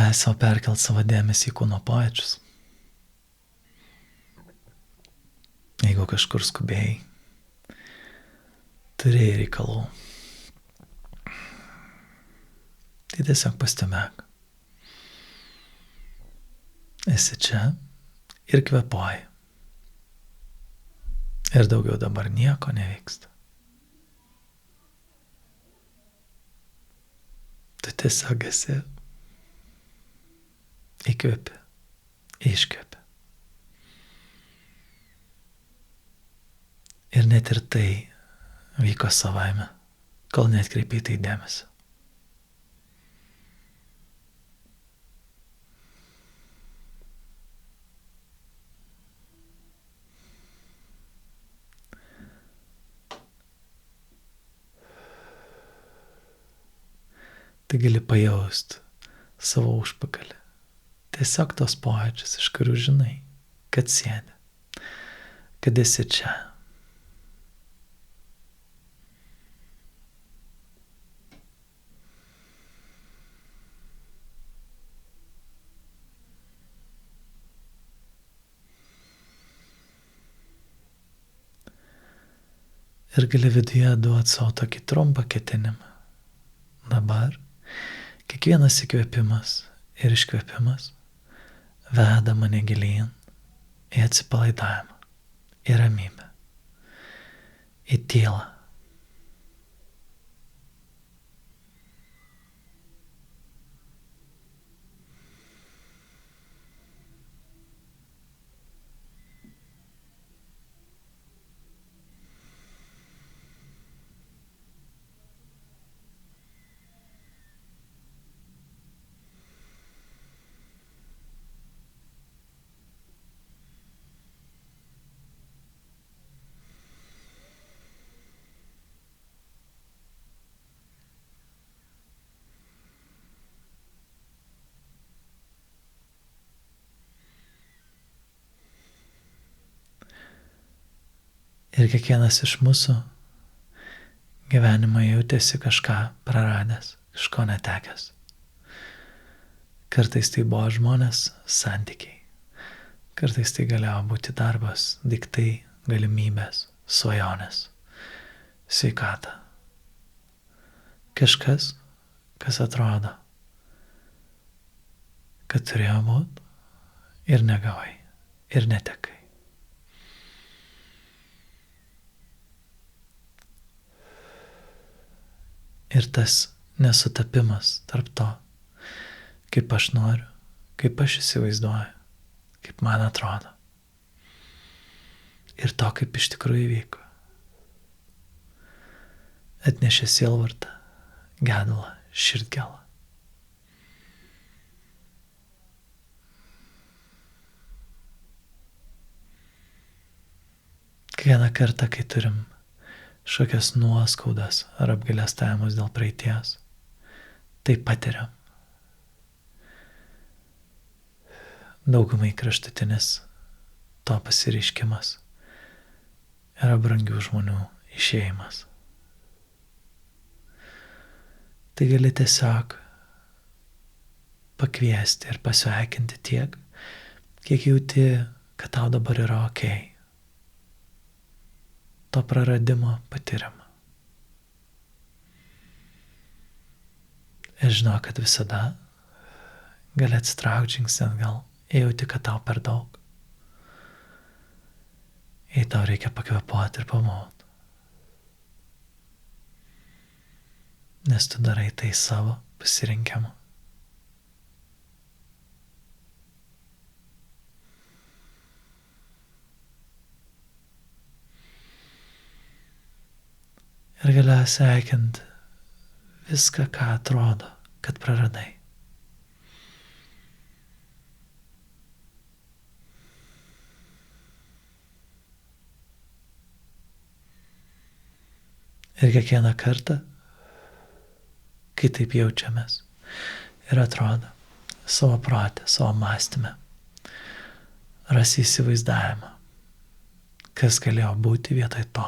Leis savo perkelt savo dėmesį į kūno pojūčius. Jeigu kažkur skubėjai, turėjai reikalų, tai tiesiog pastebėk. Esi čia ir kvėpuoji. Ir daugiau dabar nieko nevyksta. Tu tiesiog esi. Įkvėpi, iškvėpi. Ir net ir tai vyko savaime, kol neatkreipi tai dėmesio. Tai gali pajausti savo užpakalį. Tiesiog tos pojūčius, iš kurių žinai, kad sėdi, kad esi čia. Ir gali viduje duoti savo tokį trumpą ketinimą. Dabar kiekvienas įkvėpimas ir iškvėpimas veda mane gilyn į atsipalaidavimą, į ramybę, į tylą. Ir kiekvienas iš mūsų gyvenimą jautėsi kažką praradęs, kažko netekęs. Kartais tai buvo žmonės, santykiai. Kartais tai galėjo būti darbas, daiktai, galimybės, svajonės, sveikata. Kažkas, kas atrodo, kad turėjo būti ir negavai, ir netekai. Ir tas nesutapimas tarp to, kaip aš noriu, kaip aš įsivaizduoju, kaip man atrodo. Ir to, kaip iš tikrųjų įvyko. Atnešė sielvartą, gedulą, širdgėlą. Kiekvieną kartą, kai turim šokias nuoskaudas ar apgailestavimus dėl praeities, tai patiriam. Daugumai kraštutinis to pasireiškimas yra brangių žmonių išėjimas. Tai gali tiesiog pakviesti ir pasveikinti tiek, kiek jauti, kad tau dabar yra okei. To praradimo patirimo. Ir žinau, kad visada gali atsitraukti žingsnį atgal, jauti, kad tau per daug. Jei tau reikia pakvėpuoti ir pamauti. Nes tu darai tai savo pasirinkimu. Ir galiausiai sveikinti viską, ką atrodo, kad praradai. Ir kiekvieną kartą, kai taip jaučiamės ir atrodo savo protę, savo mąstymę, rasi įsivaizdavimą, kas galėjo būti vietoj to.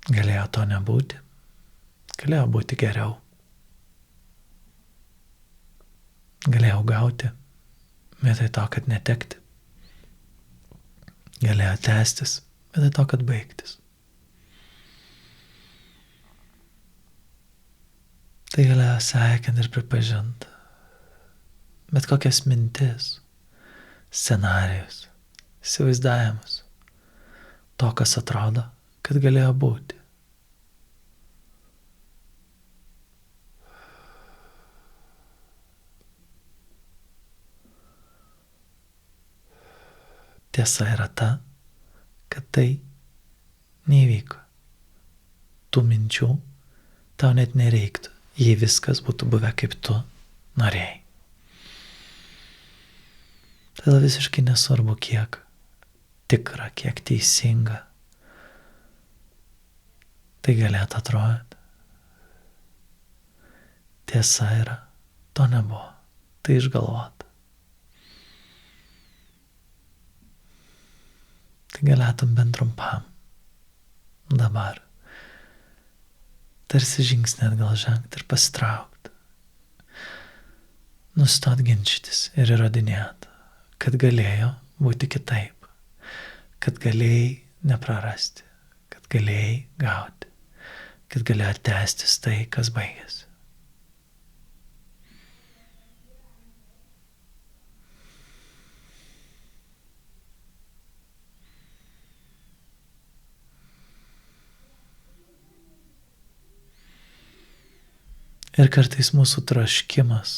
Galėjo to nebūti, galėjo būti geriau. Galėjau gauti vietoj to, kad netekti. Galėjo tęstis vietoj to, kad baigtis. Tai galėjo sveikinti ir pripažinti bet kokias mintis, scenarijus, įsivaizdavimus, to, kas atrodo, kad galėjo būti. Tiesa yra ta, kad tai neįvyko. Tų minčių tau net nereiktų, jei viskas būtų buvę kaip tu norėjai. Todėl visiškai nesvarbu, kiek tikra, kiek teisinga tai galėtų atrodyti. Tiesa yra, to nebuvo, tai išgalvota. Tai galėtum bent trumpam, dabar, tarsi žingsnį atgal žengti ir pasitraukti. Nustot ginčytis ir įrodinėti, kad galėjo būti kitaip, kad galėjai neprarasti, kad galėjai gauti, kad galėjo tęstis tai, kas baigėsi. Ir kartais mūsų troškimas,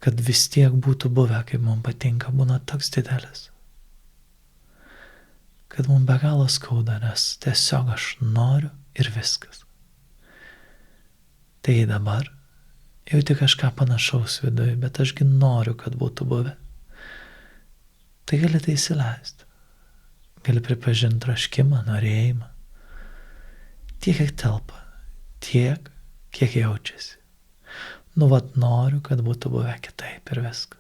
kad vis tiek būtų buvę, kaip mums patinka, būna toks didelis, kad mums be galo skauda, nes tiesiog aš noriu ir viskas. Tai dabar jauti kažką panašaus viduje, bet ašgi noriu, kad būtų buvę. Tai gali tai įsileisti. Gali pripažinti troškimą, norėjimą. Tiek, kiek telpa. Tiek, kiek jaučiasi. Vat noriu, kad būtų buvę kitaip ir viskas.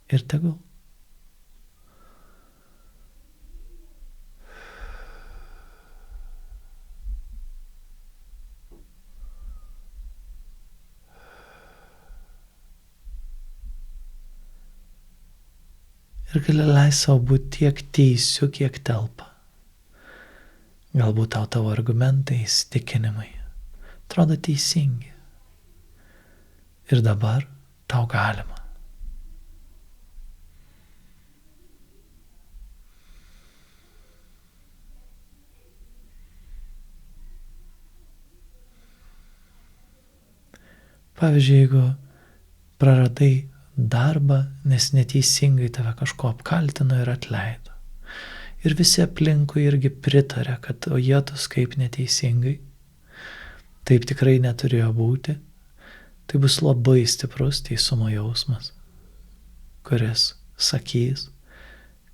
Ir tegul. Ir gali leisti savo būti tiek teisiu, kiek telpa. Galbūt tavo argumentai, įsitikinimai atrodo teisingi. Ir dabar tau galima. Pavyzdžiui, jeigu praradai darbą, nes neteisingai tave kažko apkaltino ir atleido. Ir visi aplinkui irgi pritarė, kad o jėtus kaip neteisingai. Taip tikrai neturėjo būti. Tai bus labai stiprus teisumo jausmas, kuris sakys,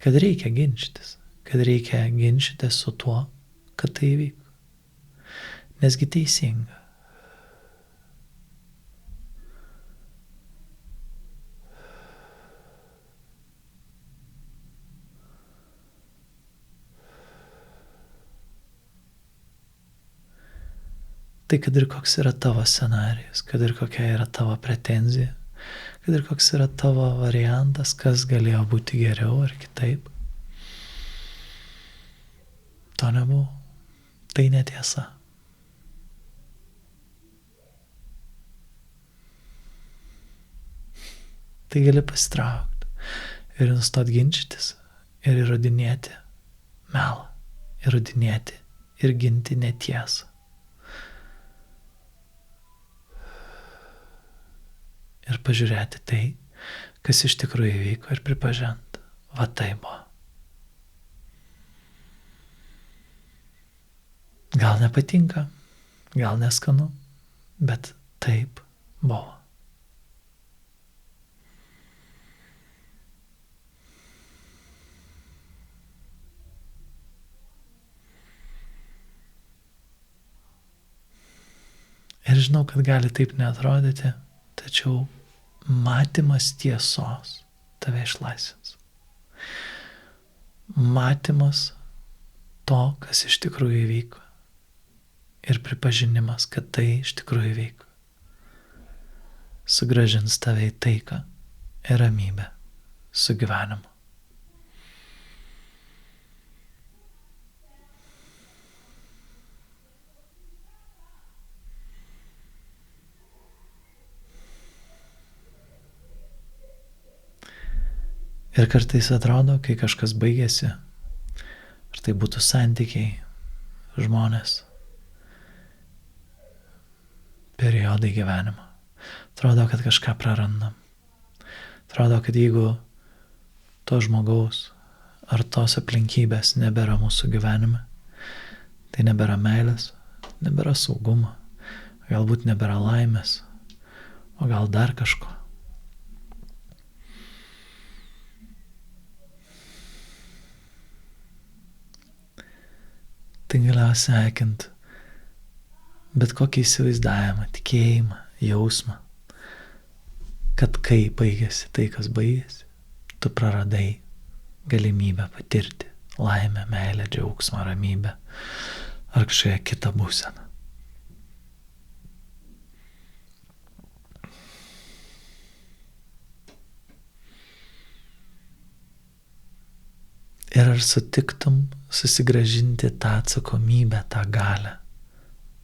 kad reikia ginčytis su tuo, kad tai įvyko. Nesgi teisinga. Tai kad ir koks yra tavo scenarijus, kad ir kokia yra tavo pretenzija, kad ir koks yra tavo variantas, kas galėjo būti geriau ar kitaip. To nebuvo. Tai netiesa. Tai gali pasitraukti ir nustot ginčytis ir įrodinėti melą, įrodinėti ir ginti netiesą. Ir pažiūrėti tai, kas iš tikrųjų įvyko ir pripažinti, va tai buvo. Gal nepatinka, gal neskanu, bet taip buvo. Ir žinau, kad gali taip neatrodyti, tačiau matymas tiesos tave išlaisvins. Matymas to, kas iš tikrųjų įvyko. Ir pripažinimas, kad tai iš tikrųjų įvyko. sugrąžins tave į taiką ir ramybę su gyvenimu. Ir kartais atrodo, kai kažkas baigėsi, ar tai būtų santykiai, žmonės, periodai gyvenimo, atrodo, kad kažką prarandam. Atrodo, kad jeigu to žmogaus ar tos aplinkybės nebėra mūsų gyvenime, tai nebėra meilės, nebėra saugumo, galbūt nebėra laimės, o gal dar kažko. Tai galiausiai sekint bet kokį įsivaizdavimą, tikėjimą, jausmą, kad kai baigėsi tai, kas baigėsi, tu praradai galimybę patirti laimę, meilę, džiaugsmą, ramybę ar kažkokią kitą būseną. Ir ar sutiktum susigrąžinti tą atsakomybę, tą galią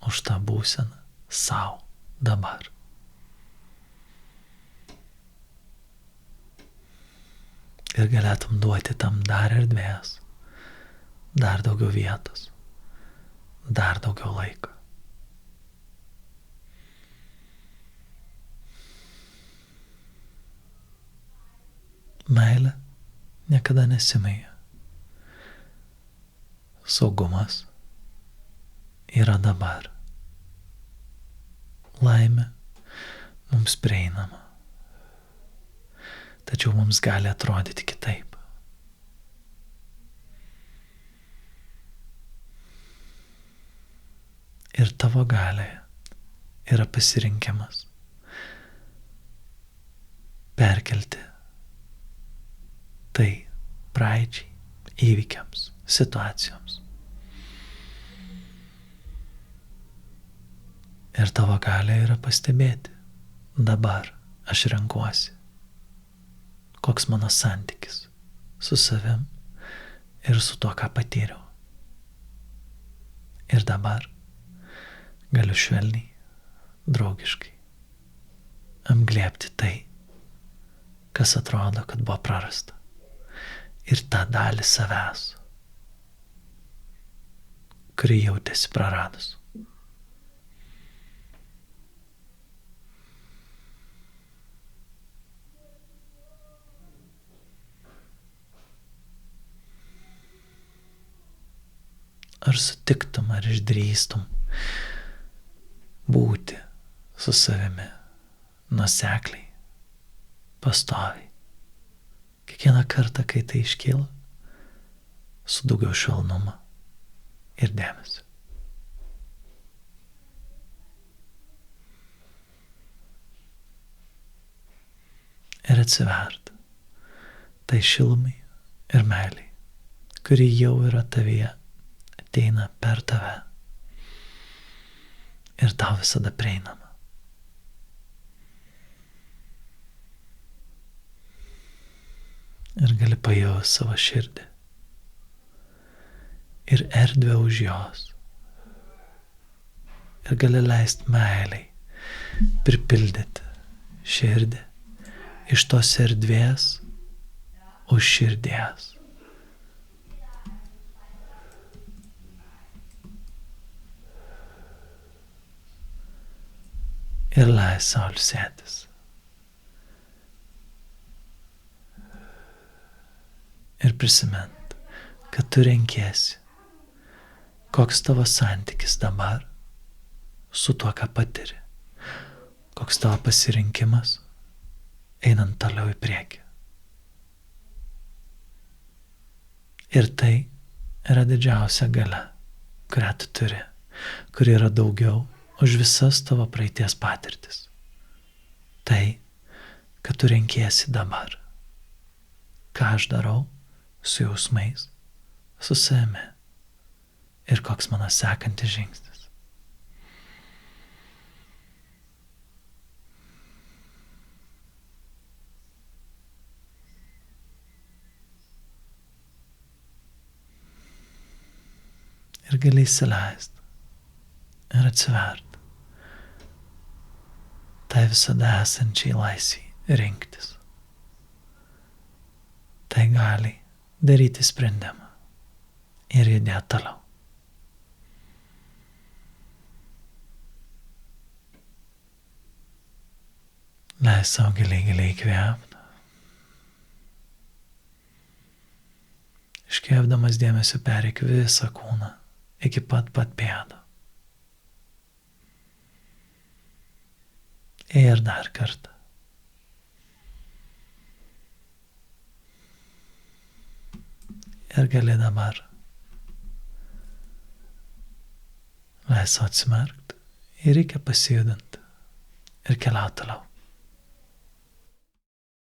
už tą būseną savo dabar? Ir galėtum duoti tam dar erdvės, dar daugiau vietos, dar daugiau laiko. Meilė niekada nesimaigia. Saugumas yra dabar. Laimė mums prieinama. Tačiau mums gali atrodyti kitaip. Ir tavo galioje yra pasirinkimas perkelti tai praeičiai, įvykiams, situacijoms. Ir tavo galia yra pastebėti, dabar aš renkuosi, koks mano santykis su savim ir su tuo, ką patyriau. Ir dabar galiu švelniai, draugiškai apglėbti tai, kas atrodo, kad buvo prarasta. Ir tą dalį savęs, kuri jautėsi praradus. Ar sutiktum, ar išdrįstum būti su savimi nuosekliai, pastoviai. Kiekvieną kartą, kai tai iškyla, su daugiau švelnumo ir dėmesio. Ir atsivert tai šilumai ir meiliai, kuri jau yra tavyje, ateina per tave ir tau visada prieinama. Ir gali pajausti savo širdį ir erdvę už jos. Ir gali leisti meiliai pripildyti širdį iš tos erdvės už širdies. Ir leis sau ilsėtis. Ir prisimint, kad tu renkiesi, koks tavo santykis dabar su tuo, ką patiri, koks tavo pasirinkimas einant toliau į priekį. Ir tai yra didžiausia galia, kurią tu turi, kuri yra daugiau už visas tavo praeities patirtis. Tai, kad tu renkiesi dabar, ką aš darau su jausmais, su savimi ir koks mano sekantis žingsnis. Ir gali įsileisti. Ir atsiverti. Tai visada esančiai laisviai rinktis. Tai gali daryti sprendimą ir judėti toliau. Leis savo giliai įkvėpti. Iškvėpdamas dėmesio pereik visą kūną iki pat pėdų. Ir dar kartą. Ir gali dabar leis atsimerkti ir reikia pasijudinti ir keliauti toliau.